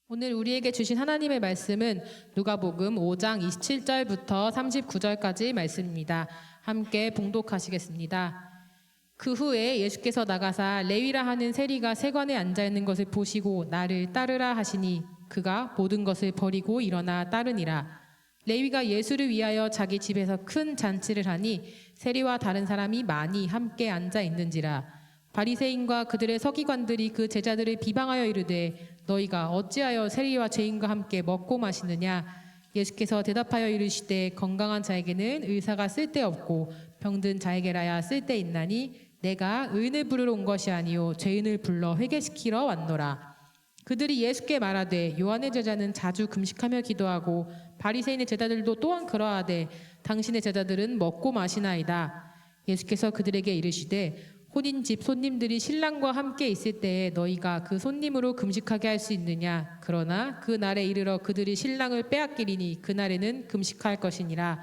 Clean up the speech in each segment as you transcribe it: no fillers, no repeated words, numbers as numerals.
오늘 우리에게 주신 하나님의 말씀은 누가복음 5장 27절부터 39절까지 말씀입니다. 함께 봉독하시겠습니다. 그 후에 예수께서 나가사 레위라 하는 세리가 세관에 앉아 있는 것을 보시고 나를 따르라 하시니 그가 모든 것을 버리고 일어나 따르니라. 레위가 예수를 위하여 자기 집에서 큰 잔치를 하니 세리와 다른 사람이 많이 함께 앉아 있는지라. 바리새인과 그들의 서기관들이 그 제자들을 비방하여 이르되 너희가 어찌하여 세리와 죄인과 함께 먹고 마시느냐. 예수께서 대답하여 이르시되 건강한 자에게는 의사가 쓸데없고 병든 자에게라야 쓸데있나니 내가 의인을 부르러 온 것이 아니요 죄인을 불러 회개시키러 왔노라. 그들이 예수께 말하되 요한의 제자는 자주 금식하며 기도하고 바리새인의 제자들도 또한 그러하되 당신의 제자들은 먹고 마시나이다. 예수께서 그들에게 이르시되 혼인집 손님들이 신랑과 함께 있을 때에 너희가 그 손님으로 금식하게 할 수 있느냐. 그러나 그 날에 이르러 그들이 신랑을 빼앗기리니 그날에는 금식할 것이니라.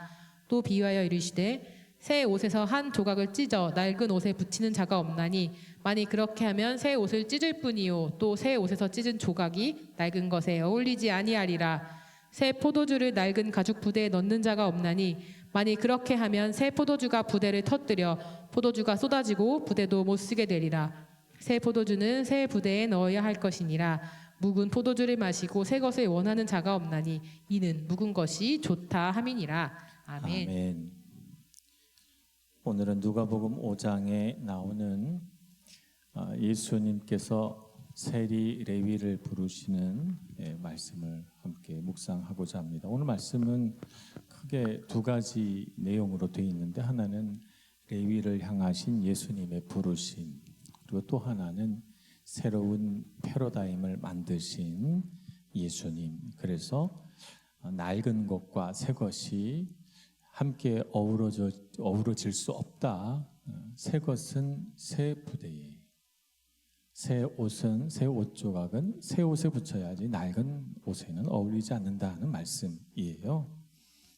또 비유하여 이르시되 새 옷에서 한 조각을 찢어 낡은 옷에 붙이는 자가 없나니 만일 그렇게 하면 새 옷을 찢을 뿐이요 또 새 옷에서 찢은 조각이 낡은 것에 어울리지 아니하리라. 새 포도주를 낡은 가죽 부대에 넣는 자가 없나니 만일 그렇게 하면 새 포도주가 부대를 터뜨려 포도주가 쏟아지고 부대도 못 쓰게 되리라. 새 포도주는 새 부대에 넣어야 할 것이니라. 묵은 포도주를 마시고 새 것을 원하는 자가 없나니 이는 묵은 것이 좋다 함이니라. 아멘. 아멘. 오늘은 누가복음 5장에 나오는 예수님께서 세리 레위를 부르시는 말씀을 함께 묵상하고자 합니다. 오늘 말씀은 크게 두 가지 내용으로 되어 있는데 하나는 레위를 향하신 예수님의 부르심, 그리고 또 하나는 새로운 패러다임을 만드신 예수님. 그래서 낡은 것과 새 것이 함께 어우러질 수 없다. 새 것은 새 부대에, 새 옷은 새 옷 조각은 새 옷에 붙여야지 낡은 옷에는 어울리지 않는다는 말씀이에요.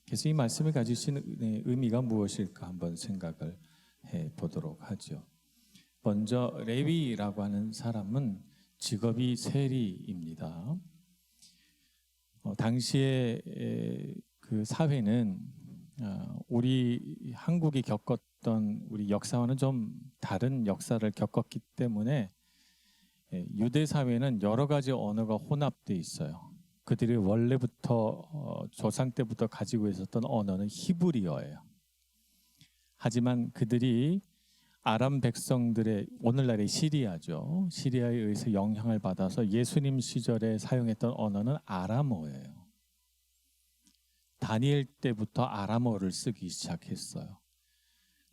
그래서 이 말씀을 가지신 의미가 무엇일까 한번 생각을 해보도록 하죠. 먼저 레위라고 하는 사람은 직업이 세리입니다. 당시에 그 사회는 우리 한국이 겪었던 우리 역사와는 좀 다른 역사를 겪었기 때문에 유대 사회는 여러 가지 언어가 혼합되어 있어요. 그들이 원래부터 조상 때부터 가지고 있었던 언어는 히브리어예요. 하지만 그들이 아람 백성들의 오늘날의 시리아죠. 시리아에 의해서 영향을 받아서 예수님 시절에 사용했던 언어는 아람어예요. 다니엘 때부터 아람어를 쓰기 시작했어요.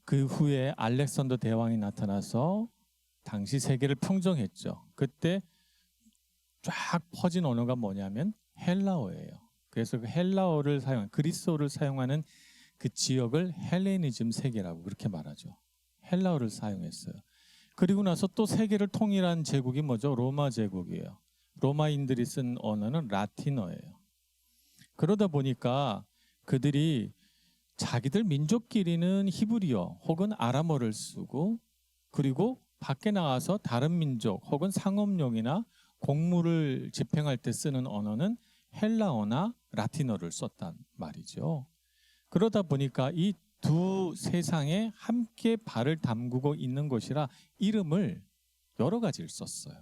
그 후에 알렉산더 대왕이 나타나서 당시 세계를 평정했죠. 그때 쫙 퍼진 언어가 뭐냐면 헬라어예요. 그래서 그 헬라어를 그리스어를 사용하는 그 지역을 헬레니즘 세계라고 그렇게 말하죠. 헬라어를 사용했어요. 그리고 나서 또 세계를 통일한 제국이 뭐죠? 로마 제국이에요. 로마인들이 쓴 언어는 라틴어예요. 그러다 보니까 그들이 자기들 민족끼리는 히브리어 혹은 아람어를 쓰고 그리고 밖에 나가서 다른 민족 혹은 상업용이나 공무를 집행할 때 쓰는 언어는 헬라어나 라틴어를 썼단 말이죠. 그러다 보니까 이 두 세상에 함께 발을 담그고 있는 것이라 이름을 여러 가지를 썼어요.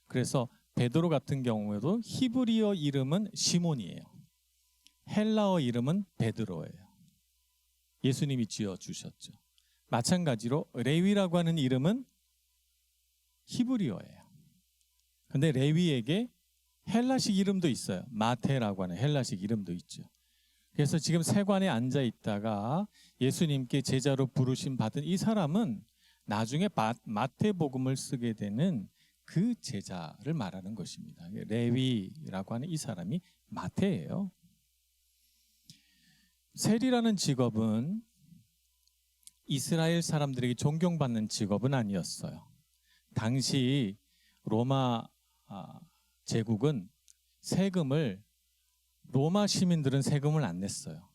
그래서 베드로 같은 경우에도 히브리어 이름은 시몬이에요. 헬라어 이름은 베드로예요. 예수님이 지어주셨죠. 마찬가지로 레위라고 하는 이름은 히브리어예요. 근데 레위에게 헬라식 이름도 있어요. 마테라고 하는 헬라식 이름도 있죠. 그래서 지금 세관에 앉아 있다가 예수님께 제자로 부르심 받은 이 사람은 나중에 마태복음을 쓰게 되는 그 제자를 말하는 것입니다. 레위라고 하는 이 사람이 마태예요. 세리라는 직업은 이스라엘 사람들에게 존경받는 직업은 아니었어요. 당시 로마 제국은 세금을 로마 시민들은 세금을 안 냈어요.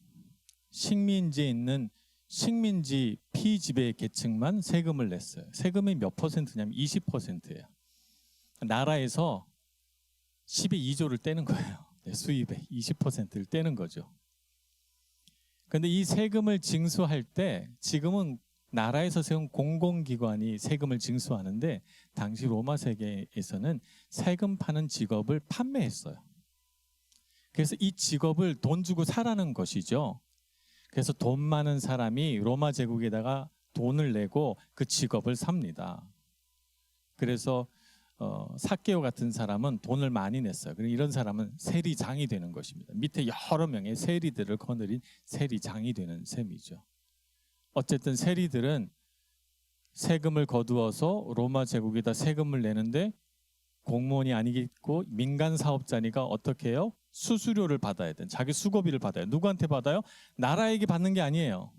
식민지에 있는 식민지 피지배 계층만 세금을 냈어요. 세금이 몇 퍼센트냐면 20%예요. 나라에서 10의 2조를 떼는 거예요. 수입의 20%를 떼는 거죠. 그런데 이 세금을 징수할 때 지금은 나라에서 세운 공공기관이 세금을 징수하는데 당시 로마 세계에서는 세금 파는 직업을 판매했어요. 그래서 이 직업을 돈 주고 사라는 것이죠. 그래서 돈 많은 사람이 로마 제국에다가 돈을 내고 그 직업을 삽니다. 그래서 사케오 같은 사람은 돈을 많이 냈어요. 그리고 이런 사람은 세리장이 되는 것입니다. 밑에 여러 명의 세리들을 거느린 세리장이 되는 셈이죠. 어쨌든 세리들은 세금을 거두어서 로마 제국에다 세금을 내는데 공무원이 아니겠고 민간 사업자니까 어떻게 해요? 수수료를 받아야 돼. 자기 수고비를 받아요. 누구한테 받아요? 나라에게 받는 게 아니에요.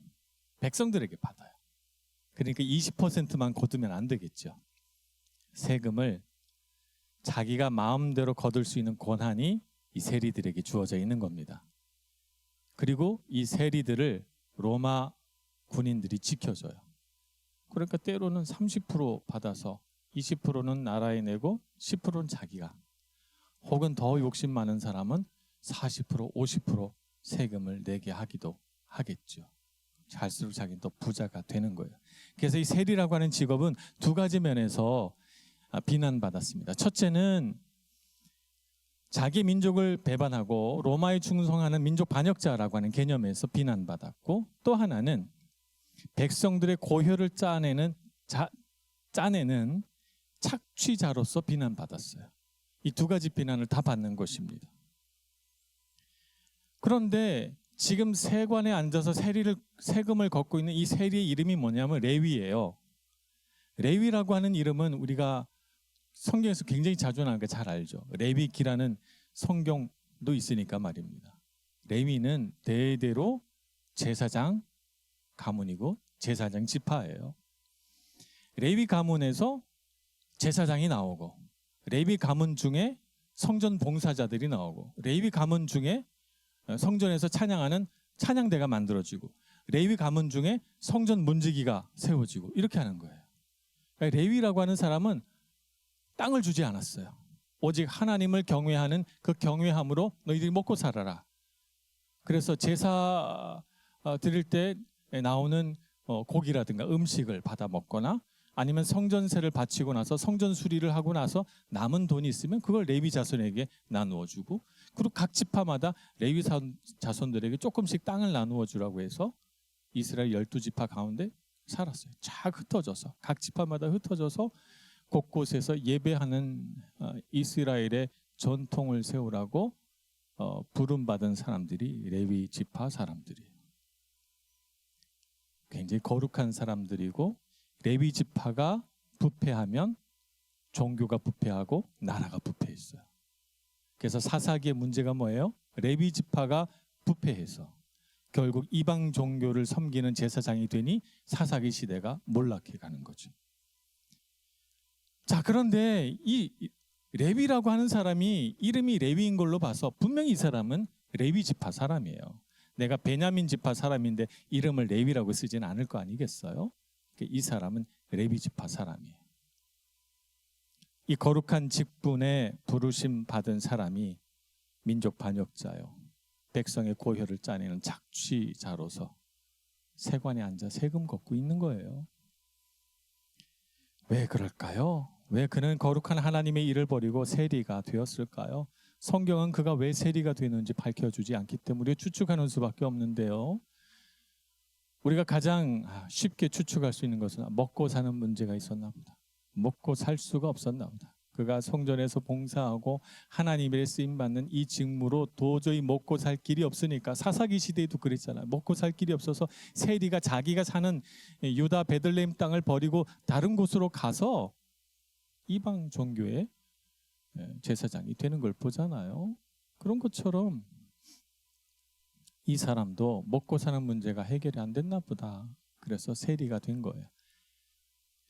백성들에게 받아요. 그러니까 20%만 거두면 안 되겠죠. 세금을 자기가 마음대로 거둘 수 있는 권한이 이 세리들에게 주어져 있는 겁니다. 그리고 이 세리들을 로마 군인들이 지켜줘요. 그러니까 때로는 30% 받아서 20%는 나라에 내고 10%는 자기가, 혹은 더 욕심 많은 사람은 40%, 50% 세금을 내게 하기도 하겠죠. 갈수록 자기는 또 부자가 되는 거예요. 그래서 이 세리라고 하는 직업은 두 가지 면에서 비난받았습니다. 첫째는 자기 민족을 배반하고 로마에 충성하는 민족 반역자라고 하는 개념에서 비난받았고, 또 하나는 백성들의 고혈을 짜내는 착취자로서 비난받았어요. 이 두 가지 비난을 다 받는 것입니다. 그런데 지금 세관에 앉아서 세금을 걷고 있는 이 세리의 이름이 뭐냐면 레위예요. 레위라고 하는 이름은 우리가 성경에서 굉장히 자주 나오는 거 잘 알죠. 레위기라는 성경도 있으니까 말입니다. 레위는 대대로 제사장 가문이고 제사장 지파예요. 레위 가문에서 제사장이 나오고, 레위 가문 중에 성전 봉사자들이 나오고, 레위 가문 중에 성전에서 찬양하는 찬양대가 만들어지고, 레위 가문 중에 성전 문지기가 세워지고, 이렇게 하는 거예요. 그러니까 레위라고 하는 사람은 땅을 주지 않았어요. 오직 하나님을 경외하는 그 경외함으로 너희들이 먹고 살아라. 그래서 제사 드릴 때 나오는 고기라든가 음식을 받아 먹거나, 아니면 성전세를 바치고 나서 성전 수리를 하고 나서 남은 돈이 있으면 그걸 레위 자손에게 나누어 주고, 그리고 각 지파마다 레위 자손들에게 조금씩 땅을 나누어 주라고 해서 이스라엘 12지파 가운데 살았어요. 쫙 흩어져서, 각 지파마다 흩어져서 곳곳에서 예배하는 이스라엘의 전통을 세우라고 부름받은 사람들이 레위 지파 사람들이에요. 굉장히 거룩한 사람들이고, 레위 지파가 부패하면 종교가 부패하고 나라가 부패했어요. 그래서 사사기의 문제가 뭐예요? 레위 지파가 부패해서 결국 이방 종교를 섬기는 제사장이 되니 사사기 시대가 몰락해 가는 거죠. 자, 그런데 이 레위라고 하는 사람이 이름이 레위인 걸로 봐서 분명히 이 사람은 레위 지파 사람이에요. 내가 베냐민 지파 사람인데 이름을 레위라고 쓰지는 않을 거 아니겠어요? 이 사람은 레위 지파 사람이에요. 이 거룩한 직분에 부르심 받은 사람이 민족 반역자요, 백성의 고혈을 짜내는 착취자로서 세관에 앉아 세금 걷고 있는 거예요. 왜 그럴까요? 왜 그는 거룩한 하나님의 일을 버리고 세리가 되었을까요? 성경은 그가 왜 세리가 되는지 밝혀주지 않기 때문에 추측하는 수밖에 없는데요. 우리가 가장 쉽게 추측할 수 있는 것은 먹고 사는 문제가 있었나 보다. 먹고 살 수가 없었나 보다. 그가 성전에서 봉사하고 하나님의 쓰임받는 이 직무로 도저히 먹고 살 길이 없으니까, 사사기 시대에도 그랬잖아요. 먹고 살 길이 없어서 세리가 자기가 사는 유다 베들레헴 땅을 버리고 다른 곳으로 가서 이방 종교의 제사장이 되는 걸 보잖아요. 그런 것처럼 이 사람도 먹고 사는 문제가 해결이 안 됐나 보다. 그래서 세리가 된 거예요.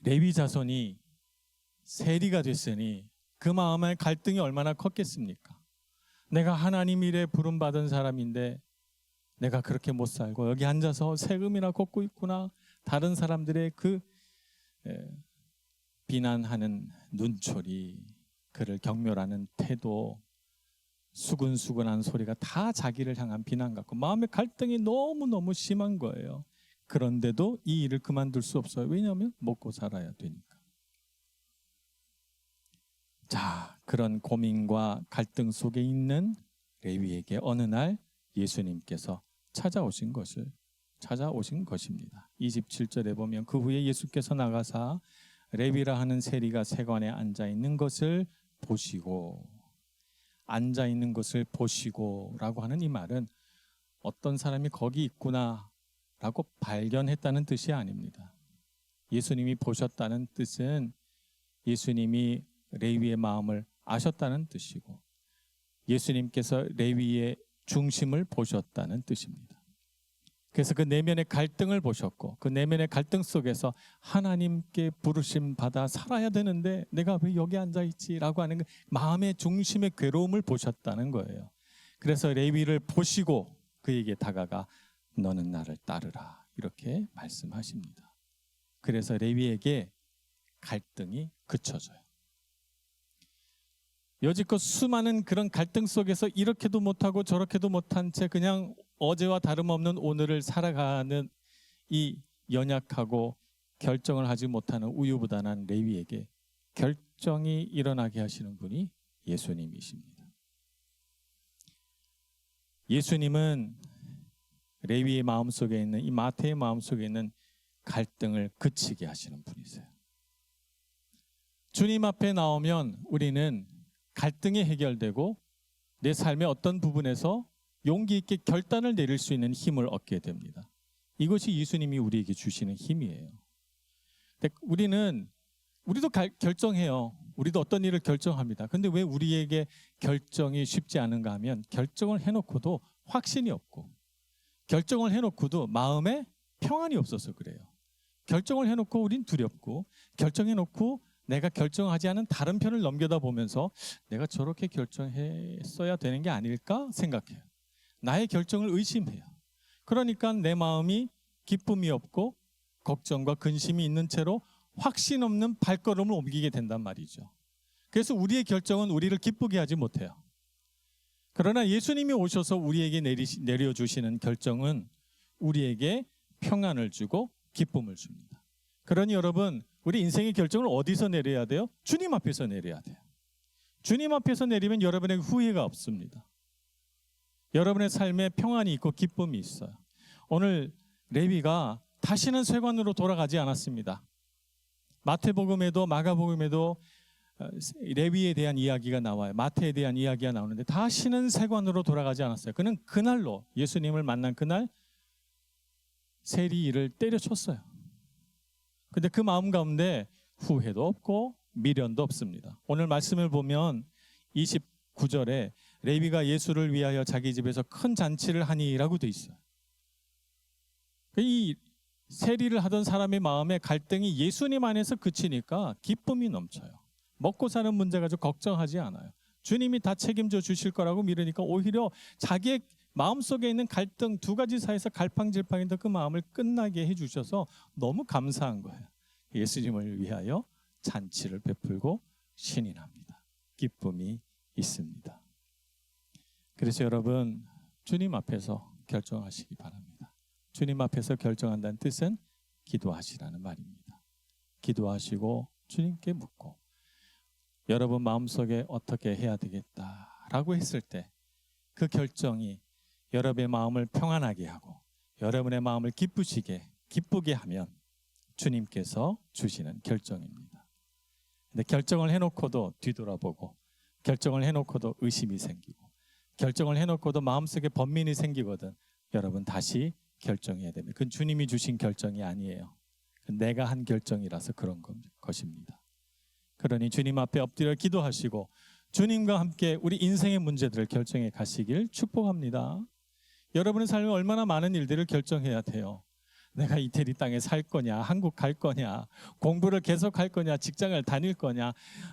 레위 자손이 세리가 됐으니 그 마음의 갈등이 얼마나 컸겠습니까? 내가 하나님 일에 부름받은 사람인데 내가 그렇게 못 살고 여기 앉아서 세금이나 걷고 있구나. 다른 사람들의 그 비난하는 눈초리, 그를 경멸하는 태도, 수근수근한 소리가 다 자기를 향한 비난 같고 마음의 갈등이 너무너무 심한 거예요. 그런데도 이 일을 그만둘 수 없어요. 왜냐하면 먹고 살아야 되니까. 자, 그런 고민과 갈등 속에 있는 레위에게 어느 날 예수님께서 찾아오신 것입니다. 27절에 보면 그 후에 예수께서 나가사 레위라 하는 세리가 세관에 앉아 있는 것을 보시고, 앉아 있는 것을 보시고라고 하는 이 말은 어떤 사람이 거기 있구나라고 발견했다는 뜻이 아닙니다. 예수님이 보셨다는 뜻은 예수님이 레위의 마음을 아셨다는 뜻이고, 예수님께서 레위의 중심을 보셨다는 뜻입니다. 그래서 그 내면의 갈등을 보셨고, 그 내면의 갈등 속에서 하나님께 부르심 받아 살아야 되는데 내가 왜 여기 앉아 있지라고 하는 그 마음의 중심의 괴로움을 보셨다는 거예요. 그래서 레위를 보시고 그에게 다가가 너는 나를 따르라 이렇게 말씀하십니다. 그래서 레위에게 갈등이 그쳐져요. 여지껏 수많은 그런 갈등 속에서 이렇게도 못하고 저렇게도 못한 채 그냥 어제와 다름없는 오늘을 살아가는 이 연약하고 결정을 하지 못하는 우유부단한 레위에게 결정이 일어나게 하시는 분이 예수님이십니다. 예수님은 레위의 마음속에 있는, 이 마태의 마음속에 있는 갈등을 그치게 하시는 분이세요. 주님 앞에 나오면 우리는 갈등이 해결되고 내 삶의 어떤 부분에서 용기 있게 결단을 내릴 수 있는 힘을 얻게 됩니다. 이것이 예수님이 우리에게 주시는 힘이에요. 근데 우리도 결정해요. 우리도 어떤 일을 결정합니다. 근데 왜 우리에게 결정이 쉽지 않은가 하면 결정을 해놓고도 확신이 없고, 결정을 해놓고도 마음에 평안이 없어서 그래요. 결정을 해놓고 우린 두렵고, 결정해놓고 내가 결정하지 않은 다른 편을 넘겨다 보면서 내가 저렇게 결정했어야 되는 게 아닐까 생각해요. 나의 결정을 의심해요. 그러니까 내 마음이 기쁨이 없고 걱정과 근심이 있는 채로 확신 없는 발걸음을 옮기게 된단 말이죠. 그래서 우리의 결정은 우리를 기쁘게 하지 못해요. 그러나 예수님이 오셔서 우리에게 내려주시는 결정은 우리에게 평안을 주고 기쁨을 줍니다. 그러니 여러분, 우리 인생의 결정을 어디서 내려야 돼요? 주님 앞에서 내려야 돼요. 주님 앞에서 내리면 여러분에게 후회가 없습니다. 여러분의 삶에 평안이 있고 기쁨이 있어요. 오늘 레위가 다시는 쇠관으로 돌아가지 않았습니다. 마태복음에도 마가복음에도 레위에 대한 이야기가 나와요. 마태에 대한 이야기가 나오는데 다시는 쇠관으로 돌아가지 않았어요. 그는 그날로, 예수님을 만난 그날 세리를 때려쳤어요. 근데 그 마음 가운데 후회도 없고 미련도 없습니다. 오늘 말씀을 보면 29절에 레위가 예수를 위하여 자기 집에서 큰 잔치를 하니라고 돼 있어요. 이 세리를 하던 사람의 마음에 갈등이 예수님 안에서 그치니까 기쁨이 넘쳐요. 먹고 사는 문제 가지고 걱정하지 않아요. 주님이 다 책임져 주실 거라고 믿으니까 오히려 자기의 마음속에 있는 갈등 두 가지 사이에서 갈팡질팡했던 그 마음을 끝나게 해주셔서 너무 감사한 거예요. 예수님을 위하여 잔치를 베풀고 신이 납니다. 기쁨이 있습니다. 그래서 여러분, 주님 앞에서 결정하시기 바랍니다. 주님 앞에서 결정한다는 뜻은 기도하시라는 말입니다. 기도하시고 주님께 묻고, 여러분 마음속에 어떻게 해야 되겠다라고 했을 때 그 결정이 여러분의 마음을 평안하게 하고 여러분의 마음을 기쁘게 하면 주님께서 주시는 결정입니다. 근데 결정을 해놓고도 뒤돌아보고, 결정을 해놓고도 의심이 생기고, 결정을 해놓고도 마음속에 번민이 생기거든 여러분 다시 결정해야 됩니다. 그건 주님이 주신 결정이 아니에요. 내가 한 결정이라서 그런 것입니다. 그러니 주님 앞에 엎드려 기도하시고 주님과 함께 우리 인생의 문제들을 결정해 가시길 축복합니다. 여러분의 삶에 얼마나 많은 일들을 결정해야 돼요. 내가 이태리 땅에 살 거냐, 한국 갈 거냐, 공부를 계속할 거냐, 직장을 다닐 거냐,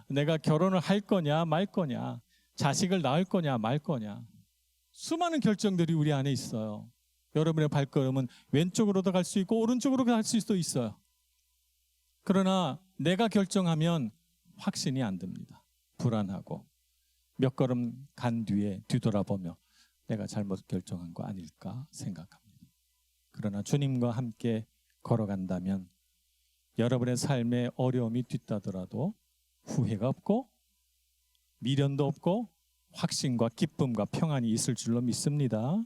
내가 결혼을 할 거냐 말 거냐, 자식을 낳을 거냐 말 거냐. 수많은 결정들이 우리 안에 있어요. 여러분의 발걸음은 왼쪽으로도 갈 수 있고 오른쪽으로 갈 수도 있어요. 그러나 내가 결정하면 확신이 안 듭니다. 불안하고 몇 걸음 간 뒤에 뒤돌아보며 내가 잘못 결정한 거 아닐까 생각합니다. 그러나 주님과 함께 걸어간다면 여러분의 삶에 어려움이 뒤따더라도 후회가 없고 미련도 없고 확신과 기쁨과 평안이 있을 줄로 믿습니다.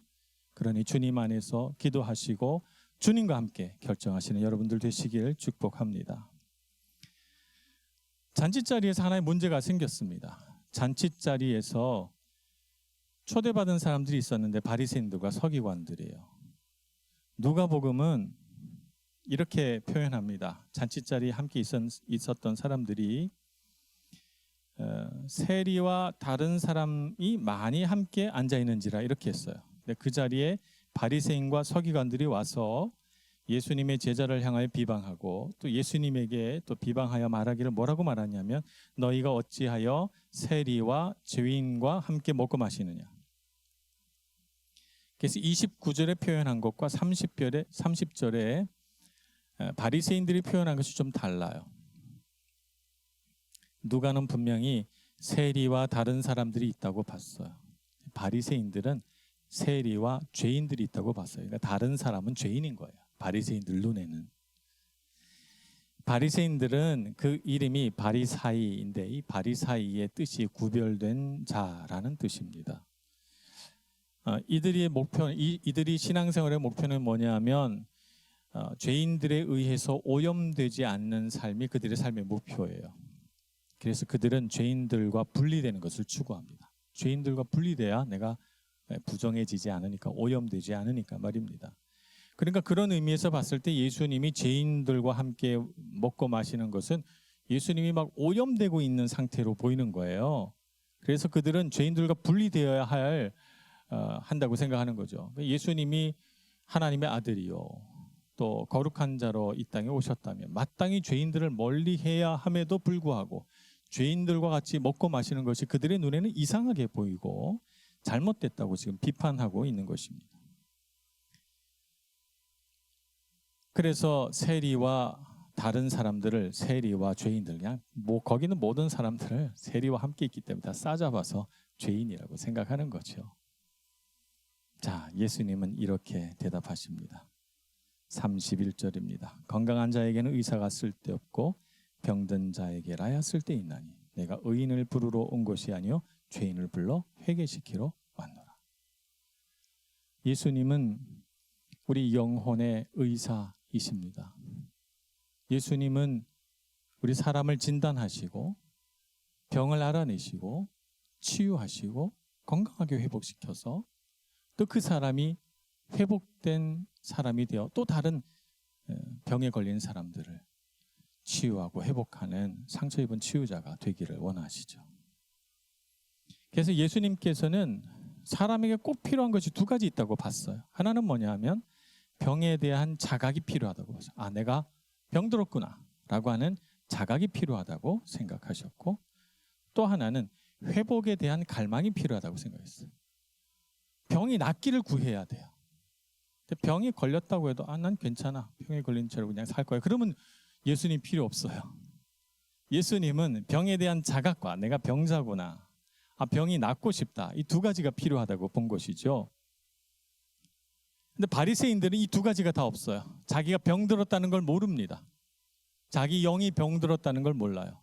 그러니 주님 안에서 기도하시고 주님과 함께 결정하시는 여러분들 되시길 축복합니다. 잔치자리에서 하나의 문제가 생겼습니다. 잔치자리에서 초대받은 사람들이 있었는데 바리새인들과 서기관들이에요. 누가복음은 이렇게 표현합니다. 잔치자리에 함께 있었던 사람들이 세리와 다른 사람이 많이 함께 앉아 있는지라 이렇게 했어요. 근데 그 자리에 바리새인과 서기관들이 와서 예수님의 제자를 향하여 비방하고 또 예수님에게 또 비방하여 말하기를 뭐라고 말하냐면 너희가 어찌하여 세리와 죄인과 함께 먹고 마시느냐. 그래서 29절에 표현한 것과 30절에 바리새인들이 표현한 것이 좀 달라요. 누가는 분명히 세리와 다른 사람들이 있다고 봤어요. 바리새인들은 세리와 죄인들이 있다고 봤어요. 그러니까 다른 사람은 죄인인 거예요. 바리새인들 눈에는. 바리새인들은 그 이름이 바리사이인데 이 바리사이의 뜻이 구별된 자라는 뜻입니다. 이들이 신앙생활의 목표는 뭐냐면 죄인들에 의해서 오염되지 않는 삶이 그들의 삶의 목표예요. 그래서 그들은 죄인들과 분리되는 것을 추구합니다. 죄인들과 분리돼야 내가 부정해지지 않으니까 오염되지 않으니까 말입니다. 그러니까 그런 의미에서 봤을 때 예수님이 죄인들과 함께 먹고 마시는 것은 예수님이 막 오염되고 있는 상태로 보이는 거예요. 그래서 그들은 죄인들과 분리되어야 한다고 생각하는 거죠. 예수님이 하나님의 아들이요 또 거룩한 자로 이 땅에 오셨다면 마땅히 죄인들을 멀리해야 함에도 불구하고 죄인들과 같이 먹고 마시는 것이 그들의 눈에는 이상하게 보이고 잘못됐다고 지금 비판하고 있는 것입니다. 그래서 세리와 다른 사람들을 세리와 죄인들 그냥 거기는 모든 사람들을 세리와 함께 있기 때문에 다 싸잡아서 죄인이라고 생각하는 거죠. 자, 예수님은 이렇게 대답하십니다. 31절입니다. 건강한 자에게는 의사가 쓸데없고 병든 자에게라야 쓸데있나니 내가 의인을 부르러 온 것이 아니요 죄인을 불러 회개시키러 왔노라. 예수님은 우리 영혼의 의사이십니다. 예수님은 우리 사람을 진단하시고 병을 알아내시고 치유하시고 건강하게 회복시켜서 또 그 사람이 회복된 사람이 되어 또 다른 병에 걸린 사람들을 치유하고 회복하는 상처 입은 치유자가 되기를 원하시죠. 그래서 예수님께서는 사람에게 꼭 필요한 것이 두 가지 있다고 봤어요. 하나는 뭐냐 하면 병에 대한 자각이 필요하다고 봤어요. 아, 내가 병들었구나 라고 하는 자각이 필요하다고 생각하셨고 또 하나는 회복에 대한 갈망이 필요하다고 생각했어요. 병이 낫기를 구해야 돼요. 근데 병이 걸렸다고 해도 난 괜찮아. 병에 걸린 채로 그냥 살 거야. 그러면 예수님 필요 없어요. 예수님은 병에 대한 자각과 내가 병자구나. 병이 낫고 싶다. 이 두 가지가 필요하다고 본 것이죠. 근데 바리새인들은 이 두 가지가 다 없어요. 자기가 병들었다는 걸 모릅니다. 자기 영이 병들었다는 걸 몰라요.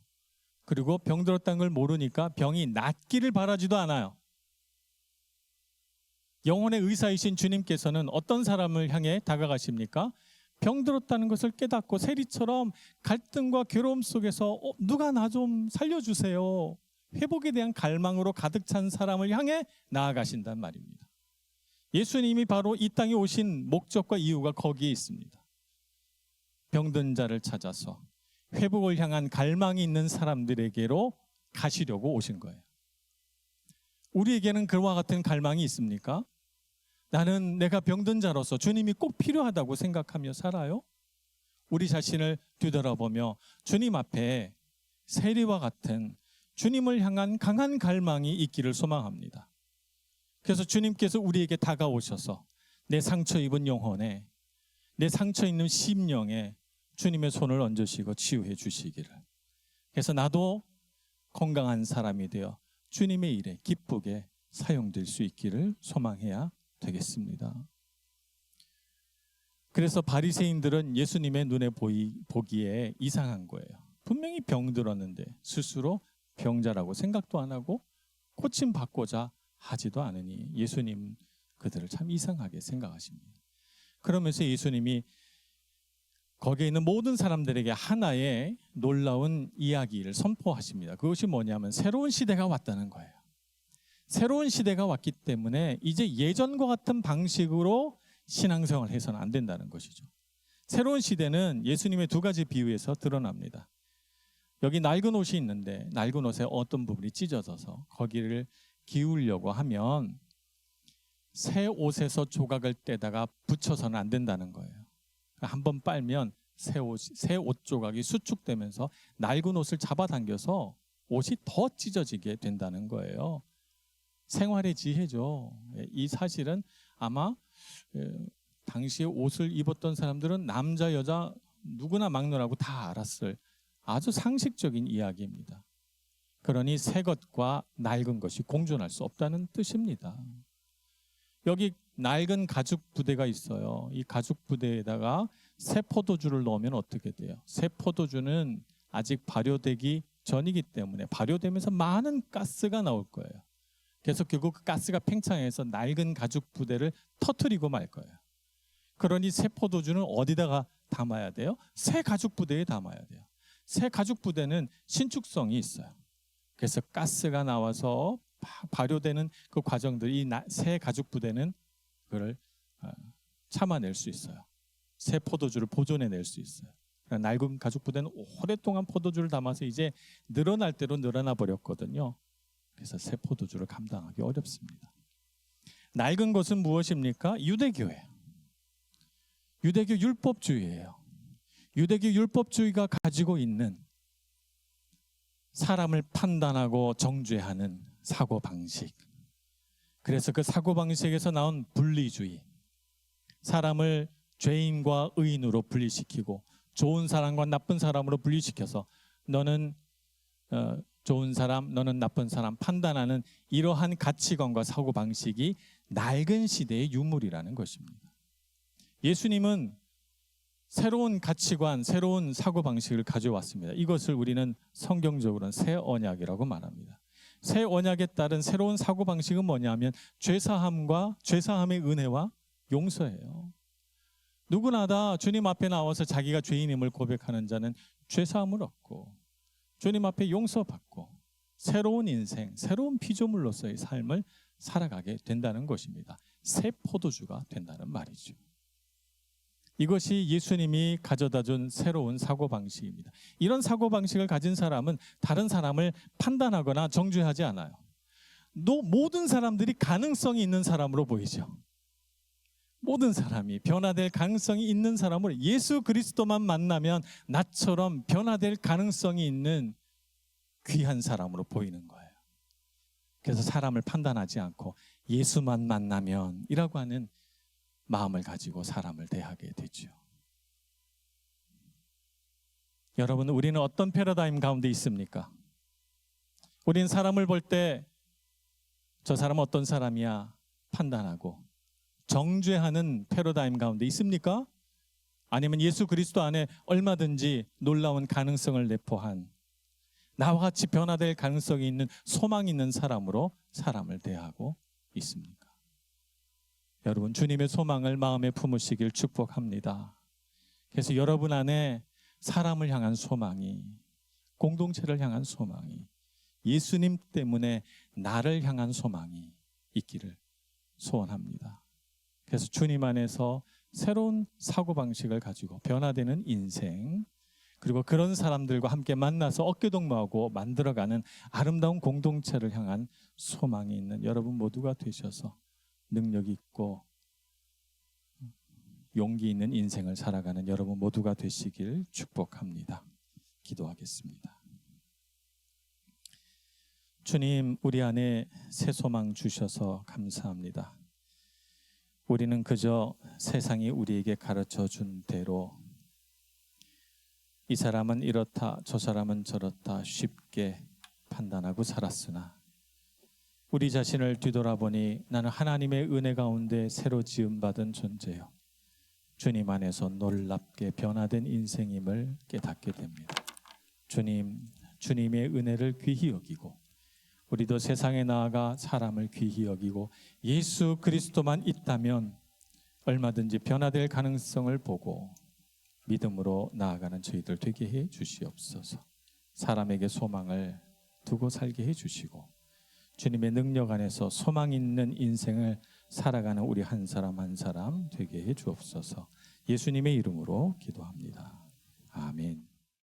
그리고 병들었다는 걸 모르니까 병이 낫기를 바라지도 않아요. 영혼의 의사이신 주님께서는 어떤 사람을 향해 다가가십니까? 병들었다는 것을 깨닫고 세리처럼 갈등과 괴로움 속에서 누가 나 좀 살려주세요. 회복에 대한 갈망으로 가득 찬 사람을 향해 나아가신단 말입니다. 예수님이 바로 이 땅에 오신 목적과 이유가 거기에 있습니다. 병든 자를 찾아서 회복을 향한 갈망이 있는 사람들에게로 가시려고 오신 거예요. 우리에게는 그와 같은 갈망이 있습니까? 나는 내가 병든 자로서 주님이 꼭 필요하다고 생각하며 살아요? 우리 자신을 뒤돌아보며 주님 앞에 세리와 같은 주님을 향한 강한 갈망이 있기를 소망합니다. 그래서 주님께서 우리에게 다가오셔서 내 상처 입은 영혼에 내 상처 있는 심령에 주님의 손을 얹으시고 치유해 주시기를. 그래서 나도 건강한 사람이 되어 주님의 일에 기쁘게 사용될 수 있기를 소망해야 되겠습니다. 그래서 바리새인들은 예수님의 눈에 보기에 이상한 거예요. 분명히 병들었는데 스스로 병자라고 생각도 안 하고 고침 받고자 하지도 않으니 예수님 그들을 참 이상하게 생각하십니다. 그러면서 예수님이 거기에 있는 모든 사람들에게 하나의 놀라운 이야기를 선포하십니다. 그것이 뭐냐면 새로운 시대가 왔다는 거예요. 새로운 시대가 왔기 때문에 이제 예전과 같은 방식으로 신앙생활을 해서는 안 된다는 것이죠. 새로운 시대는 예수님의 두 가지 비유에서 드러납니다. 여기 낡은 옷이 있는데 낡은 옷의 어떤 부분이 찢어져서 거기를 기우려고 하면 새 옷에서 조각을 떼다가 붙여서는 안 된다는 거예요. 한번 빨면 새 옷 조각이 수축되면서 낡은 옷을 잡아당겨서 옷이 더 찢어지게 된다는 거예요. 생활의 지혜죠. 이 사실은 아마 당시에 옷을 입었던 사람들은 남자 여자 누구나 막론하고 다 알았을 아주 상식적인 이야기입니다. 그러니 새 것과 낡은 것이 공존할 수 없다는 뜻입니다. 여기 낡은 가죽 부대가 있어요. 이 가죽 부대에다가 새 포도주를 넣으면 어떻게 돼요? 새 포도주는 아직 발효되기 전이기 때문에 발효되면서 많은 가스가 나올 거예요. 그래서 결국 그 가스가 팽창해서 낡은 가죽 부대를 터뜨리고 말 거예요. 그러니 새 포도주는 어디다가 담아야 돼요? 새 가죽 부대에 담아야 돼요. 새 가죽 부대는 신축성이 있어요. 그래서 가스가 나와서 발효되는 그 과정들이 새 가죽 부대는 그걸 참아낼 수 있어요. 새 포도주를 보존해낼 수 있어요. 낡은 가죽 부대는 오랫동안 포도주를 담아서 이제 늘어날 대로 늘어나 버렸거든요. 그래서 새 포도주를 감당하기 어렵습니다. 낡은 것은 무엇입니까? 유대교예요. 유대교 율법주의예요. 유대교 율법주의가 가지고 있는 사람을 판단하고 정죄하는 사고방식. 그래서 그 사고방식에서 나온 분리주의. 사람을 죄인과 의인으로 분리시키고 좋은 사람과 나쁜 사람으로 분리시켜서 너는 좋은 사람, 너는 나쁜 사람 판단하는 이러한 가치관과 사고방식이 낡은 시대의 유물이라는 것입니다. 예수님은 새로운 가치관, 새로운 사고방식을 가져왔습니다. 이것을 우리는 성경적으로는 새 언약이라고 말합니다. 새 언약에 따른 새로운 사고방식은 뭐냐면 죄사함의 은혜와 용서예요. 누구나 다 주님 앞에 나와서 자기가 죄인임을 고백하는 자는 죄사함을 얻고 주님 앞에 용서받고 새로운 인생, 새로운 피조물로서의 삶을 살아가게 된다는 것입니다. 새 포도주가 된다는 말이죠. 이것이 예수님이 가져다 준 새로운 사고방식입니다. 이런 사고방식을 가진 사람은 다른 사람을 판단하거나 정죄하지 않아요. 모든 사람들이 가능성이 있는 사람으로 보이죠. 모든 사람이 변화될 가능성이 있는 사람으로 예수 그리스도만 만나면 나처럼 변화될 가능성이 있는 귀한 사람으로 보이는 거예요. 그래서 사람을 판단하지 않고 예수만 만나면 이라고 하는 마음을 가지고 사람을 대하게 되죠. 여러분, 우리는 어떤 패러다임 가운데 있습니까? 우리는 사람을 볼 때 저 사람은 어떤 사람이야 판단하고 정죄하는 패러다임 가운데 있습니까? 아니면 예수 그리스도 안에 얼마든지 놀라운 가능성을 내포한 나와 같이 변화될 가능성이 있는 소망이 있는 사람으로 사람을 대하고 있습니까? 여러분, 주님의 소망을 마음에 품으시길 축복합니다. 그래서 여러분 안에 사람을 향한 소망이, 공동체를 향한 소망이, 예수님 때문에 나를 향한 소망이 있기를 소원합니다. 그래서 주님 안에서 새로운 사고방식을 가지고 변화되는 인생, 그리고 그런 사람들과 함께 만나서 어깨동무하고 만들어가는 아름다운 공동체를 향한 소망이 있는 여러분 모두가 되셔서 능력 있고 용기 있는 인생을 살아가는 여러분 모두가 되시길 축복합니다. 기도하겠습니다. 주님, 우리 안에 새 소망 주셔서 감사합니다. 우리는 그저 세상이 우리에게 가르쳐 준 대로 이 사람은 이렇다, 저 사람은 저렇다 쉽게 판단하고 살았으나 우리 자신을 뒤돌아보니 나는 하나님의 은혜 가운데 새로 지음받은 존재요. 주님 안에서 놀랍게 변화된 인생임을 깨닫게 됩니다. 주님의 은혜를 귀히 여기고 우리도 세상에 나아가 사람을 귀히 여기고 예수 그리스도만 있다면 얼마든지 변화될 가능성을 보고 믿음으로 나아가는 저희들 되게 해 주시옵소서. 사람에게 소망을 두고 살게 해 주시고 주님의 능력 안에서 소망 있는 인생을 살아가는 우리 한 사람 한 사람 되게 해 주옵소서. 예수님의 이름으로 기도합니다. 아멘.